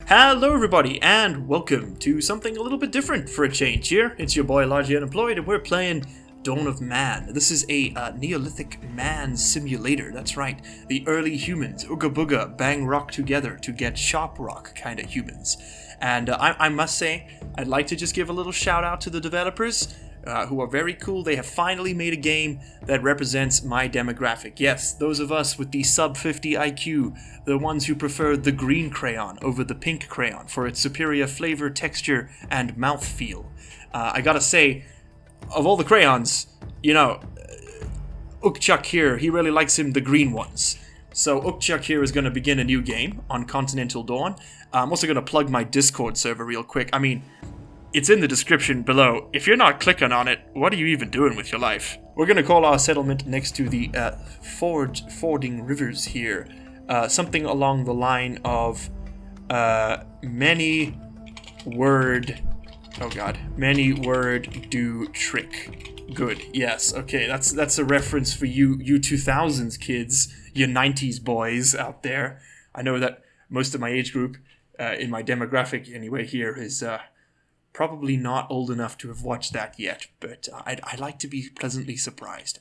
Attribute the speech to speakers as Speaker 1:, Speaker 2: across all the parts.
Speaker 1: Hello everybody, and welcome to something a little bit different for a change here. It's your boy Largely Unemployed, and we're playing Dawn of Man. This is a Neolithic man simulator, that's right. The early humans, ooga booga, bang rock together to get sharp rock kind of humans. And I must say, I'd like to just give a little shout out to the developers, who are very cool. They have finally made a game that represents my demographic. Yes, those of us with the sub 50 IQ, the ones who prefer the green crayon over the pink crayon for its superior flavor, texture, and mouthfeel. I gotta say, of all the crayons, Ukchuk here, he really likes the green ones. So Ukchuk here is going to begin a new game on Continental Dawn. I'm also going to plug my Discord server real quick. I mean, it's in the description below. If you're not clicking on it, what are you even doing with your life? We're going to call our settlement next to the fording rivers here. Something along the line of many word do trick. Good. Yes. Okay. That's a reference for you 2000s kids, you 90s boys out there. I know that most of my age group, in my demographic anyway, here is probably not old enough to have watched that yet, but I like to be pleasantly surprised.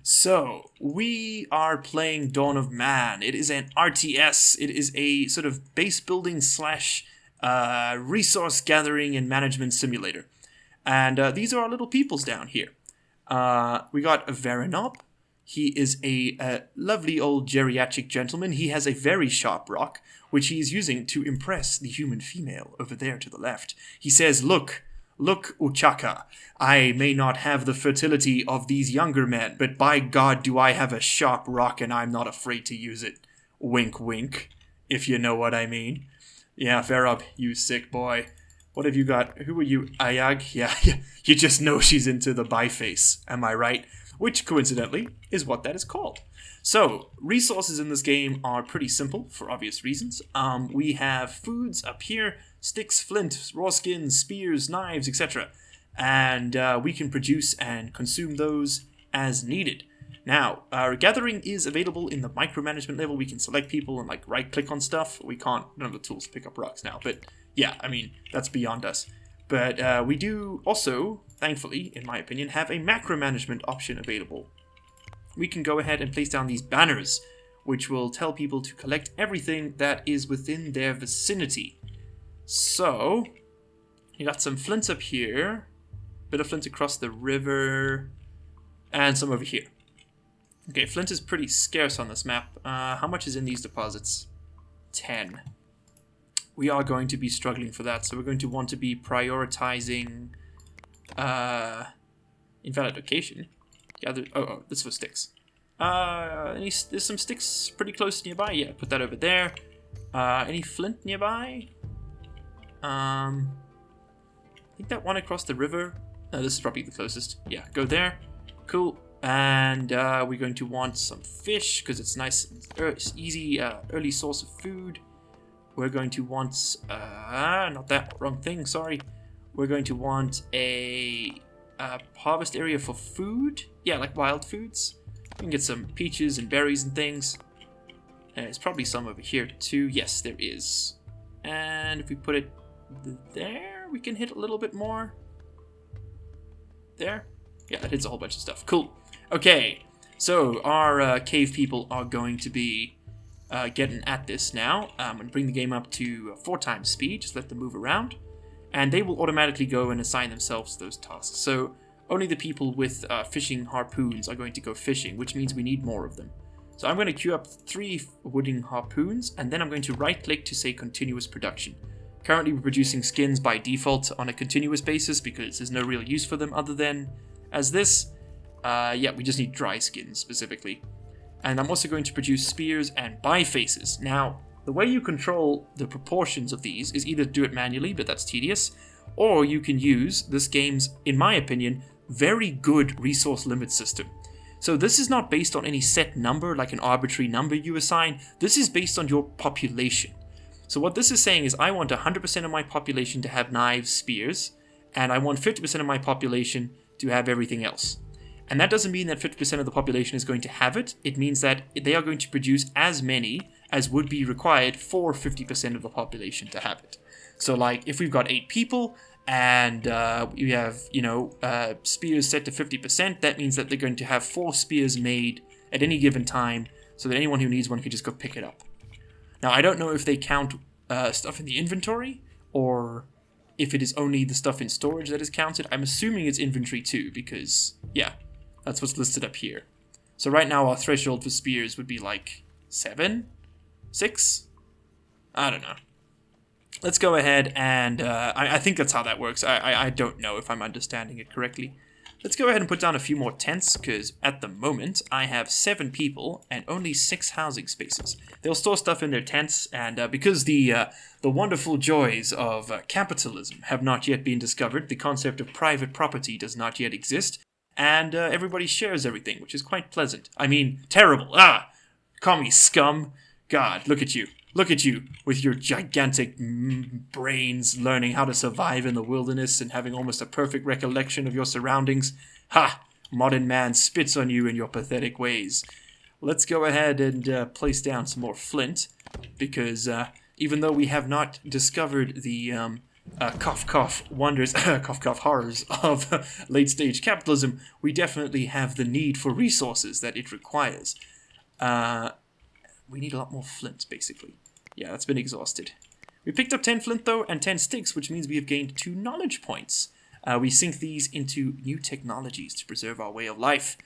Speaker 1: So, we are playing Dawn of Man. It is an RTS. It is a sort of base building slash resource gathering and management simulator. And these are our little peoples down here. We got Verenop. He is a lovely old geriatric gentleman. He has a very sharp rock, which he is using to impress the human female over there to the left. He says, Look, Uchaka, I may not have the fertility of these younger men, but by God do I have a sharp rock and I'm not afraid to use it. Wink, wink, if you know what I mean. Yeah, Verenop, you sick boy. What have you got? Who are you? Ayag? Yeah, you just know she's into the bi-face, am I right? Which, coincidentally, is what that is called. So, resources in this game are pretty simple, for obvious reasons. We have foods up here, sticks, flint, raw skins, spears, knives, etc. And we can produce and consume those as needed. Now, our gathering is available in the micromanagement level. We can select people and right-click on stuff. We don't have the tools to pick up rocks now, but yeah, I mean, that's beyond us. But we do also, thankfully, in my opinion, have a macro management option available. We can go ahead and place down these banners, which will tell people to collect everything that is within their vicinity. So, you got some flints up here, bit of flint across the river, and some over here. Okay, flint is pretty scarce on this map. How much is in these deposits? 10. We are going to be struggling for that, so we're going to want to be prioritizing invalid location. Gather. Oh, this is for sticks. There's some sticks pretty close nearby. Yeah, put that over there. Any flint nearby? I think that one across the river. No, this is probably the closest. Yeah, go there. Cool. And we're going to want some fish because it's nice, it's easy, early source of food. We're going to want, not that, wrong thing, sorry. We're going to want a harvest area for food. Yeah, like wild foods. We can get some peaches and berries and things. And there's probably some over here too. Yes, there is. And if we put it there, we can hit a little bit more. There. Yeah, that hits a whole bunch of stuff. Cool. Okay, so our cave people are going to be getting at this now. I'm going to bring the game up to 4 times speed, just let them move around, and they will automatically go and assign themselves those tasks. So only the people with fishing harpoons are going to go fishing, which means we need more of them. So I'm going to queue up 3 wooden harpoons, and then I'm going to right-click to say continuous production. Currently we're producing skins by default on a continuous basis because there's no real use for them other than as this. Yeah, we just need dry skins specifically. And I'm also going to produce spears and bi-faces. Now, the way you control the proportions of these is either do it manually, but that's tedious, or you can use this game's, in my opinion, very good resource limit system. So this is not based on any set number, like an arbitrary number you assign. This is based on your population. So what this is saying is I want 100% of my population to have knives, spears, and I want 50% of my population to have everything else. And that doesn't mean that 50% of the population is going to have it. It means that they are going to produce as many as would be required for 50% of the population to have it. So, like, if we've got 8 people and we have, spears set to 50%, that means that they're going to have 4 spears made at any given time so that anyone who needs one can just go pick it up. Now, I don't know if they count stuff in the inventory or if it is only the stuff in storage that is counted. I'm assuming it's inventory too because, yeah, that's what's listed up here. So right now our threshold for spears would be like 7? 6? I don't know. Let's go ahead and, I think that's how that works. I don't know if I'm understanding it correctly. Let's go ahead and put down a few more tents, because at the moment I have 7 people and only 6 housing spaces. They'll store stuff in their tents, and because the wonderful joys of capitalism have not yet been discovered, the concept of private property does not yet exist, and everybody shares everything, which is quite pleasant. I mean, terrible. Call me scum. God, look at you. Look at you, with your gigantic brains, learning how to survive in the wilderness and having almost a perfect recollection of your surroundings. Ha! Modern man spits on you in your pathetic ways. Let's go ahead and place down some more flint, because even though we have not discovered the wonders, horrors of late-stage capitalism, we definitely have the need for resources that it requires. We need a lot more flint, basically. Yeah, that's been exhausted. We picked up 10 flint, though, and 10 sticks, which means we have gained 2 knowledge points. We sink these into new technologies to preserve our way of life.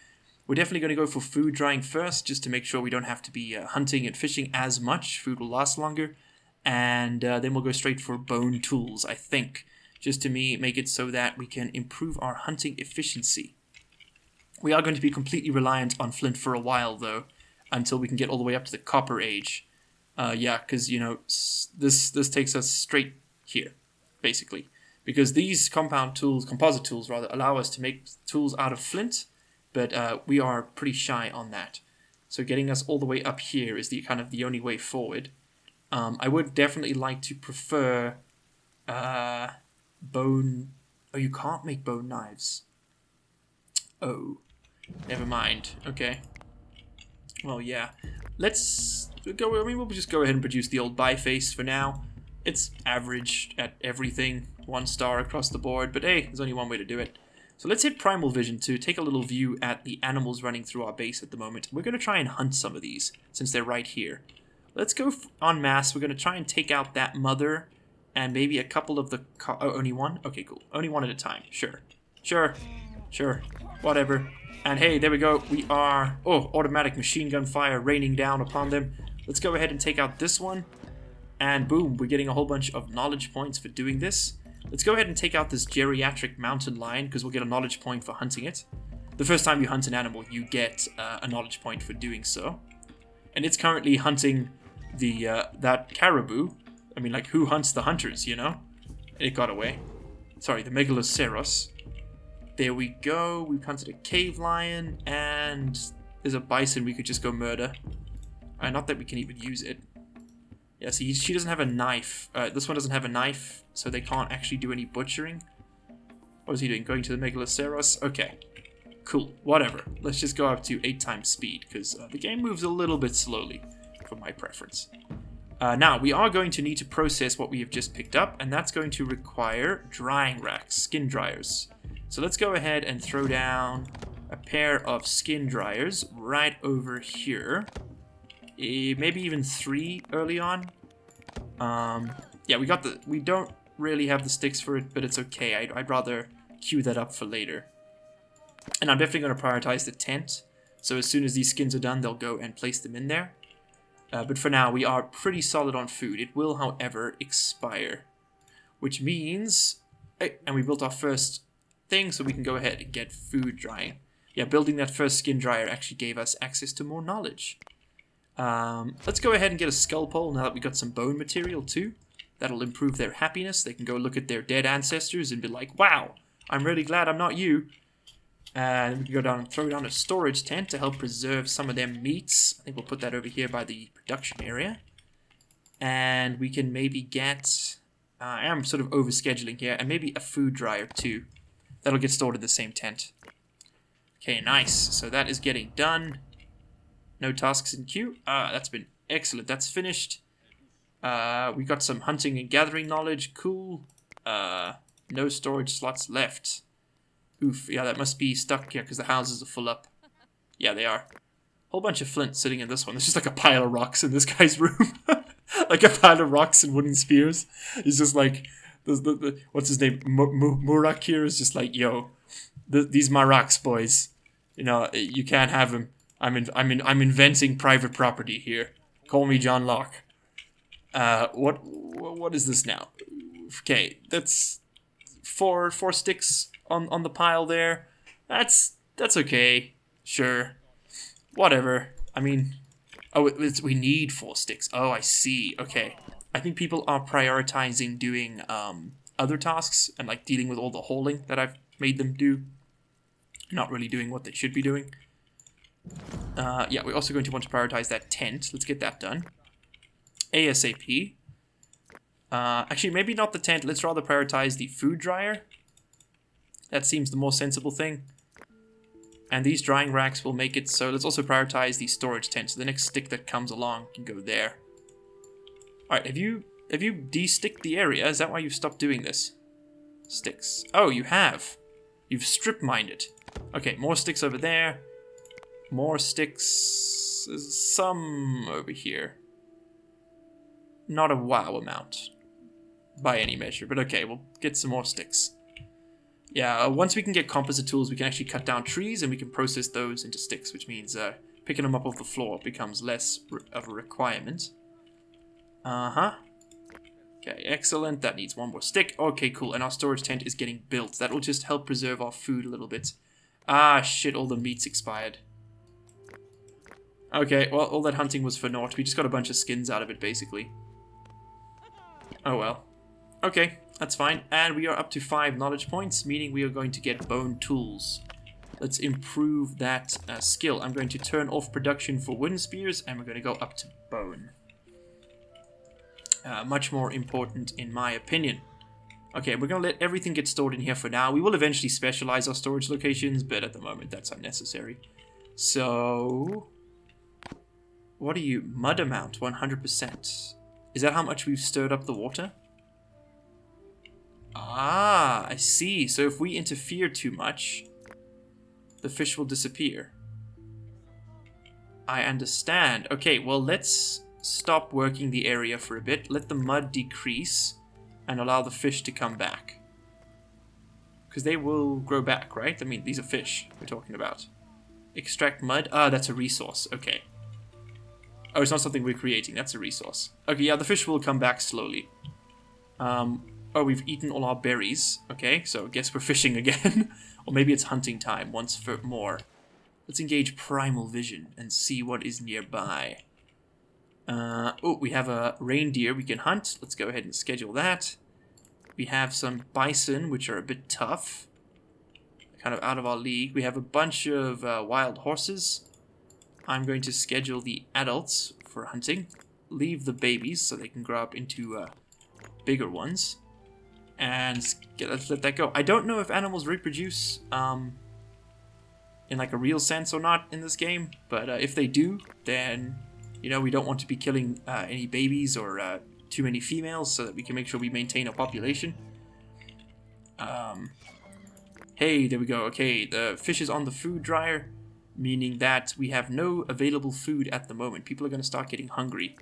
Speaker 1: We're definitely going to go for food drying first, just to make sure we don't have to be hunting and fishing as much. Food will last longer. And then we'll go straight for bone tools, I think, just to make it so that we can improve our hunting efficiency. We are going to be completely reliant on flint for a while, though, until we can get all the way up to the Copper Age. Yeah, because, this takes us straight here, basically. Because these composite tools, allow us to make tools out of flint, but we are pretty shy on that. So getting us all the way up here is the only way forward. I would definitely like to prefer bone... Oh, you can't make bone knives. Oh, never mind. Okay. Well, yeah. Let's go. We'll just go ahead and produce the old biface for now. It's average at everything, 1 star across the board, but hey, there's only one way to do it. So let's hit Primal Vision to take a little view at the animals running through our base at the moment. We're going to try and hunt some of these, since they're right here. Let's go en masse. We're going to try and take out that mother, and maybe a couple of the... Oh, only one? Okay, cool. Only one at a time. Sure. Whatever. And hey, there we go. We are... Oh, automatic machine gun fire raining down upon them. Let's go ahead and take out this one. And boom, we're getting a whole bunch of knowledge points for doing this. Let's go ahead and take out this geriatric mountain lion, because we'll get a knowledge point for hunting it. The first time you hunt an animal, you get a knowledge point for doing so. And it's currently hunting that caribou. I mean, like, who hunts the hunters, you know? It got away. Sorry, the megaloceros. There we go. We've hunted a cave lion, and there's a bison we could just go murder. Not that we can even use it. Yeah, see, she doesn't have a knife. This one doesn't have a knife, so they can't actually do any butchering. What is he doing? Going to the megaloceros? Okay. Cool. Whatever. Let's just go up to 8 times speed, because the game moves a little bit slowly, for my preference. Now, we are going to need to process what we have just picked up, and that's going to require drying racks, skin dryers. So let's go ahead and throw down a pair of skin dryers right over here. Maybe even 3 early on. Yeah, we don't really have the sticks for it, but it's okay. I'd rather queue that up for later. And I'm definitely going to prioritize the tent. So as soon as these skins are done, they'll go and place them in there. But for now, we are pretty solid on food. It will, however, expire. Which means... Hey, and we built our first thing, so we can go ahead and get food drying. Yeah, building that first skin dryer actually gave us access to more knowledge. Let's go ahead and get a skull pole now that we got some bone material too. That'll improve their happiness. They can go look at their dead ancestors and be like, wow, I'm really glad I'm not you. And we can go down and throw down a storage tent to help preserve some of their meats. I think we'll put that over here by the production area. And we can maybe get... I am sort of overscheduling here. And maybe a food dryer too. That'll get stored in the same tent. Okay, nice. So that is getting done. No tasks in queue. That's been Excellent, that's finished. We got some hunting and gathering knowledge. Cool. No storage slots left. Oof, yeah, that must be stuck here because the houses are full up. Yeah, they are. Whole bunch of flint sitting in this one. There's just like a pile of rocks in this guy's room. Like a pile of rocks and wooden spears. He's just like, what's his name? Murak here is just like, yo, these my rocks, boys. You know, you can't have them. I'm inventing private property here. Call me John Locke. What is this now? Okay, that's four sticks on the pile there. That's okay. Sure. Whatever. I mean, oh, we need 4 sticks. Oh, I see. Okay. I think people are prioritizing doing other tasks and like dealing with all the hauling that I've made them do. Not really doing what they should be doing. Yeah, we're also going to want to prioritize that tent. Let's get that done. ASAP. Actually, maybe not the tent. Let's rather prioritize the food dryer. That seems the more sensible thing. And these drying racks will make it so. Let's also prioritize the storage tent. So the next stick that comes along can go there. Alright, have you de-sticked the area? Is that why you've stopped doing this? Sticks. Oh, you have. You've strip-mined it. Okay, more sticks over there. More sticks. Some over here. Not a wow amount. By any measure. But okay, we'll get some more sticks. Yeah, once we can get composite tools, we can actually cut down trees and we can process those into sticks, which means picking them up off the floor becomes less of a requirement. Uh-huh. Okay, excellent. That needs 1 more stick. Okay, cool. And our storage tent is getting built. That will just help preserve our food a little bit. Ah, shit, all the meat's expired. Okay, well, all that hunting was for naught. We just got a bunch of skins out of it, basically. Oh, well. Okay, that's fine. And we are up to 5 knowledge points, meaning we are going to get bone tools. Let's improve that skill. I'm going to turn off production for wooden spears, and we're going to go up to bone. Much more important, in my opinion. Okay, we're going to let everything get stored in here for now. We will eventually specialize our storage locations, but at the moment that's unnecessary. So, what are you? Mud amount, 100%. Is that how much we've stirred up the water? Ah, I see. So if we interfere too much, the fish will disappear. I understand. Okay, well, let's stop working the area for a bit. Let the mud decrease and allow the fish to come back. Because they will grow back, right? I mean, these are fish we're talking about. Extract mud. Ah, that's a resource. Okay. Oh, it's not something we're creating. That's a resource. Okay, yeah, the fish will come back slowly. Oh, we've eaten all our berries. Okay, so I guess we're fishing again. Or maybe it's hunting time once for more. Let's engage primal vision and see what is nearby. Oh, we have a reindeer we can hunt. Let's go ahead and schedule that. We have some bison, which are a bit tough. Kind of out of our league. We have a bunch of wild horses. I'm going to schedule the adults for hunting. Leave the babies so they can grow up into bigger ones. And let's let that go. I don't know if animals reproduce in like a real sense or not in this game. But if they do, then, you know, we don't want to be killing any babies or too many females so that we can make sure we maintain a population. Hey, there we go. Okay, the fish is on the food dryer, meaning that we have no available food at the moment. People are going to start getting hungry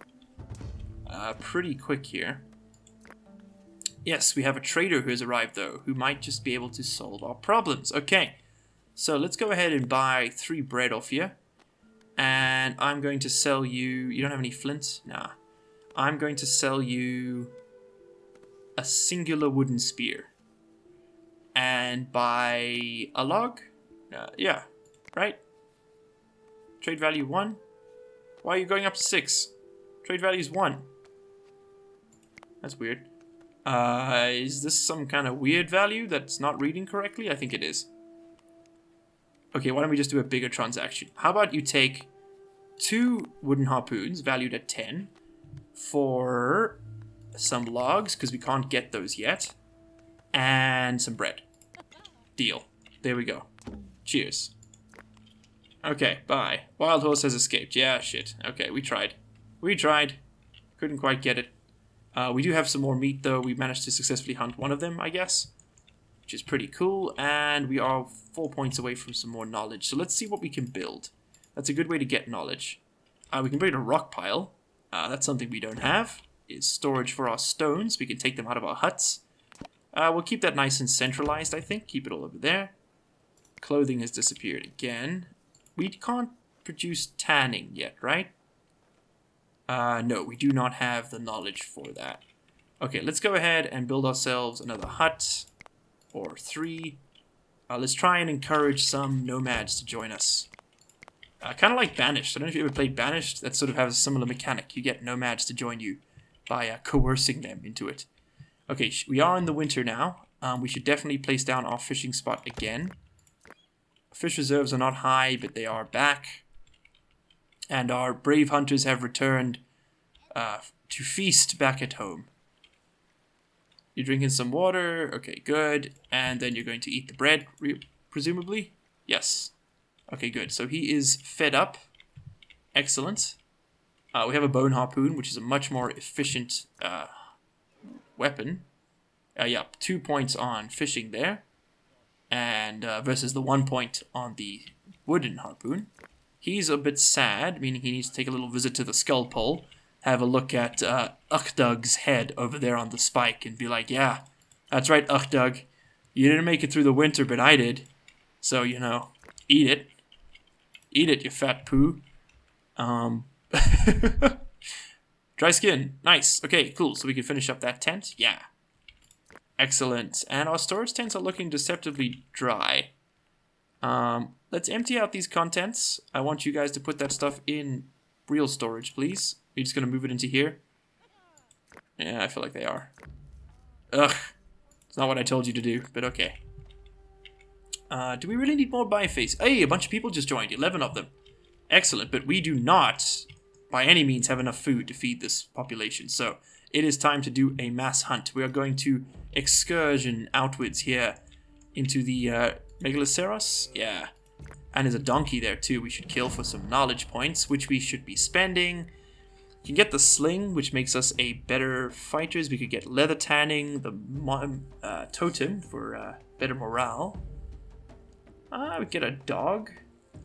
Speaker 1: pretty quick here. Yes, we have a trader who has arrived, though, who might just be able to solve our problems. Okay, so let's go ahead and buy 3 bread off you. And I'm going to sell you... You don't have any flint? Nah. I'm going to sell you a singular wooden spear. And buy a log? Yeah, right? Trade value 1? Why are you going up to 6? Trade value is 1. That's weird. Is this some kind of weird value that's not reading correctly? I think it is. Okay, why don't we just do a bigger transaction? How about you take 2 wooden harpoons valued at 10 for some logs, because we can't get those yet, and some bread. Deal. There we go. Cheers. Okay, bye. Wild horse has escaped. Yeah, shit. Okay, we tried. We tried. Couldn't quite get it. We do have some more meat, though. We managed to successfully hunt one of them, I guess. Which is pretty cool. And we are 4 points away from some more knowledge. So let's see what we can build. That's a good way to get knowledge. We can build a rock pile. That's something we don't have. Is storage for our stones. We can take them out of our huts. We'll keep that nice and centralized, I think. Keep it all over there. Clothing has disappeared again. We can't produce tanning yet, right? No, we do not have the knowledge for that. Okay, let's go ahead and build ourselves another hut. Or 3. Let's try and encourage some nomads to join us. Kind of like Banished. I don't know if you ever played Banished. That sort of has a similar mechanic. You get nomads to join you by coercing them into it. Okay, we are in the winter now. We should definitely place down our fishing spot again. Fish reserves are not high, but they are back. And our brave hunters have returned to feast back at home. You're drinking some water. Okay, good. And then you're going to eat the bread, presumably? Yes. Okay, good. So he is fed up. Excellent. We have a bone harpoon, which is a much more efficient weapon. Yeah, 2 points on fishing there. And versus the 1 point on the wooden harpoon. He's a bit sad, meaning he needs to take a little visit to the skull pole. Have a look at Ukhdug's head over there on the spike and be like, yeah, that's right, Ukhdug. You didn't make it through the winter, but I did. So, you know, eat it. Eat it, you fat poo. Dry skin. Nice. Okay, cool. So we can finish up that tent. Yeah. Excellent. And our storage tents are looking deceptively dry. Let's empty out these contents. I want you guys to put that stuff in real storage, please. We're just going to move it into here. Yeah, I feel like they are. Ugh. It's not what I told you to do, but okay. Do we really need more biface? Hey, a bunch of people just joined. 11 of them. Excellent, but we do not, by any means, have enough food to feed this population. So, it is time to do a mass hunt. We are going to excursion outwards here into the Megaloceros. Yeah. And there's a donkey there, too. We should kill for some knowledge points, which we should be spending. You can get the sling, which makes us a better fighters. We could get leather tanning, the totem for better morale. We get a dog.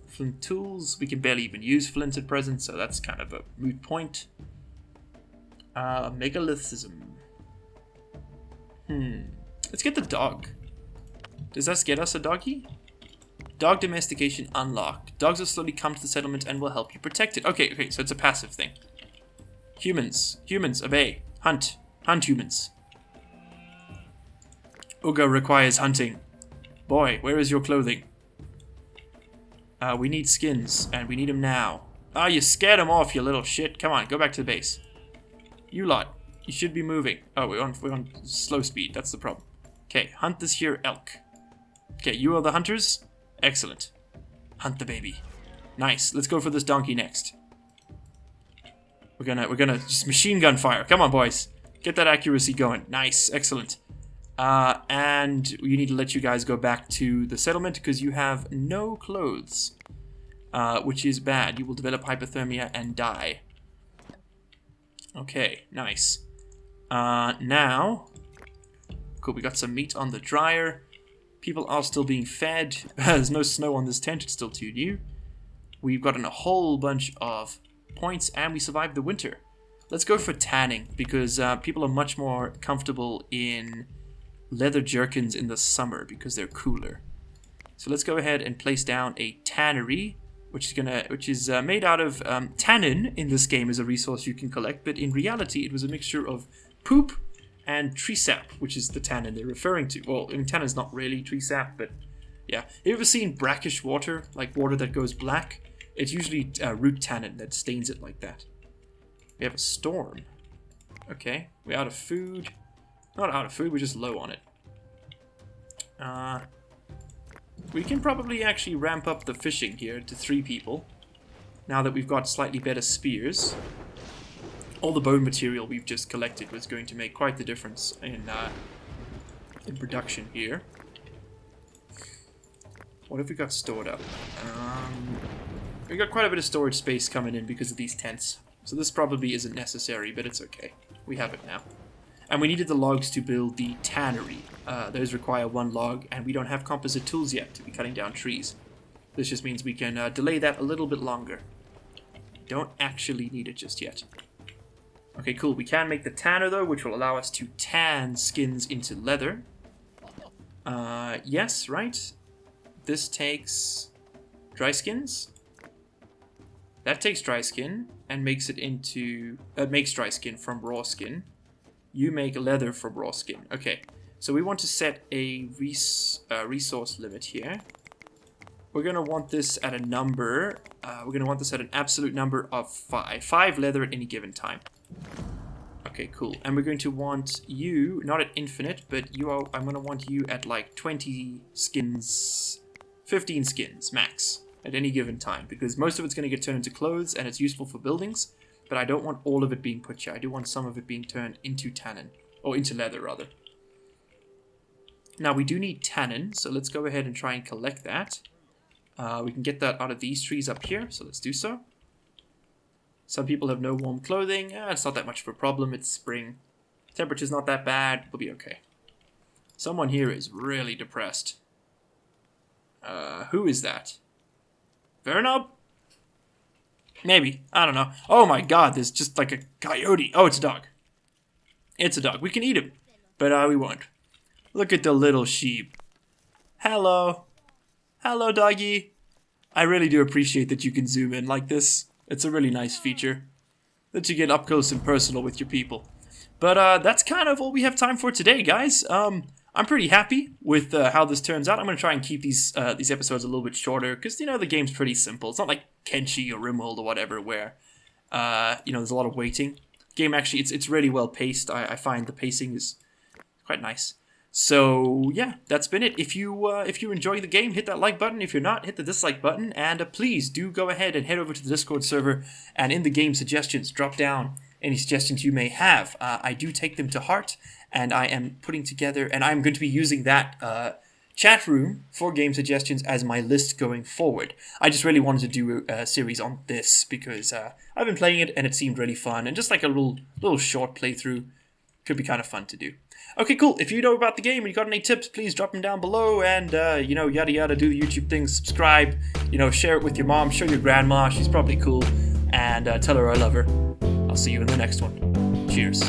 Speaker 1: Flint tools. We can barely even use flint at present, so that's kind of a moot point. Megalithism. Let's get the dog. Does that get us a doggy? Dog domestication unlocked. Dogs will slowly come to the settlement and will help you protect it. Okay, so it's a passive thing. Humans, obey. Hunt humans. Uga requires hunting. Boy, where is your clothing? We need skins, and we need them now. You scared them off, you little shit. Come on, go back to the base. You lot, you should be moving. Oh, we're on slow speed, that's the problem. Okay, hunt this here elk. Okay, you are the hunters? Excellent. Hunt the baby. Nice, let's go for this donkey next. We're gonna just machine gun fire. Come on, boys. Get that accuracy going. Nice, excellent. And we need to let you guys go back to the settlement because you have no clothes, which is bad. You will develop hypothermia and die. Okay, nice. Now, cool, we got some meat on the dryer. People are still being fed. There's no snow on this tent, it's still too new. We've gotten a whole bunch of points and we survived the winter. Let's go for tanning because people are much more comfortable in leather jerkins in the summer because they're cooler. So let's go ahead and place down a tannery, which is made out of tannin. In this game is a resource you can collect, but in reality it was a mixture of poop and tree sap, which is the tannin they're referring to. Well, I mean, tannin's not really tree sap, but yeah. Have you ever seen brackish water, like water that goes black? It's usually root tannin that stains it like that. We have a storm. Okay, we're out of food. Not out of food, we're just low on it. We can probably actually ramp up the fishing here to 3 people. Now that we've got slightly better spears. All the bone material we've just collected was going to make quite the difference in production here. What have we got stored up? We got quite a bit of storage space coming in because of these tents. So this probably isn't necessary, but it's okay. We have it now. And we needed the logs to build the tannery. Those require 1 log, and we don't have composite tools yet to be cutting down trees. This just means we can delay that a little bit longer. Don't actually need it just yet. Okay, cool. We can make the tanner, though, which will allow us to tan skins into leather. Yes, right? This takes dry skins. That takes dry skin and makes it into... makes dry skin from raw skin. You make leather from raw skin. Okay, so we want to set a resource limit here. We're going to want this at a number. We're going to want this at an absolute number of 5. 5 leather at any given time. Okay, cool. And we're going to want you, not at infinite, but you are, I'm going to want you at like 20 skins, 15 skins max at any given time, because most of it's going to get turned into clothes and it's useful for buildings, but I don't want all of it being put here. I do want some of it being turned into tannin, or into leather rather. Now we do need tannin, so let's go ahead and try and collect that. We can get that out of these trees up here, so let's do so. Some people have no warm clothing. It's not that much of a problem. It's spring. Temperature's not that bad. We'll be okay. Someone here is really depressed. Who is that? Vernob? Maybe. I don't know. Oh my god, there's just like a coyote. Oh, it's a dog. It's a dog. We can eat him. But we won't. Look at the little sheep. Hello. Hello, doggy. I really do appreciate that you can zoom in like this. It's a really nice feature. That you get up close and personal with your people. But that's kind of all we have time for today, guys. I'm pretty happy with how this turns out. I'm going to try and keep these episodes a little bit shorter, because, you know, the game's pretty simple. It's not like Kenshi or Rimworld or whatever, where, you know, there's a lot of waiting. Game actually, it's really well paced. I find the pacing is quite nice. So yeah, that's been it. If you enjoy the game, hit that like button. If you're not, hit the dislike button. And please do go ahead and head over to the Discord server, and in the game suggestions, drop down any suggestions you may have. I do take them to heart, and I am putting together, and I'm going to be using that chat room for game suggestions as my list going forward. I just really wanted to do a series on this because I've been playing it and it seemed really fun, and just like a little short playthrough could be kind of fun to do. Okay, cool. If you know about the game and you got any tips, please drop them down below, and you know, yada yada, do the YouTube things, subscribe, you know, share it with your mom, show your grandma, she's probably cool, and tell her I love her. I'll see you in the next one. Cheers.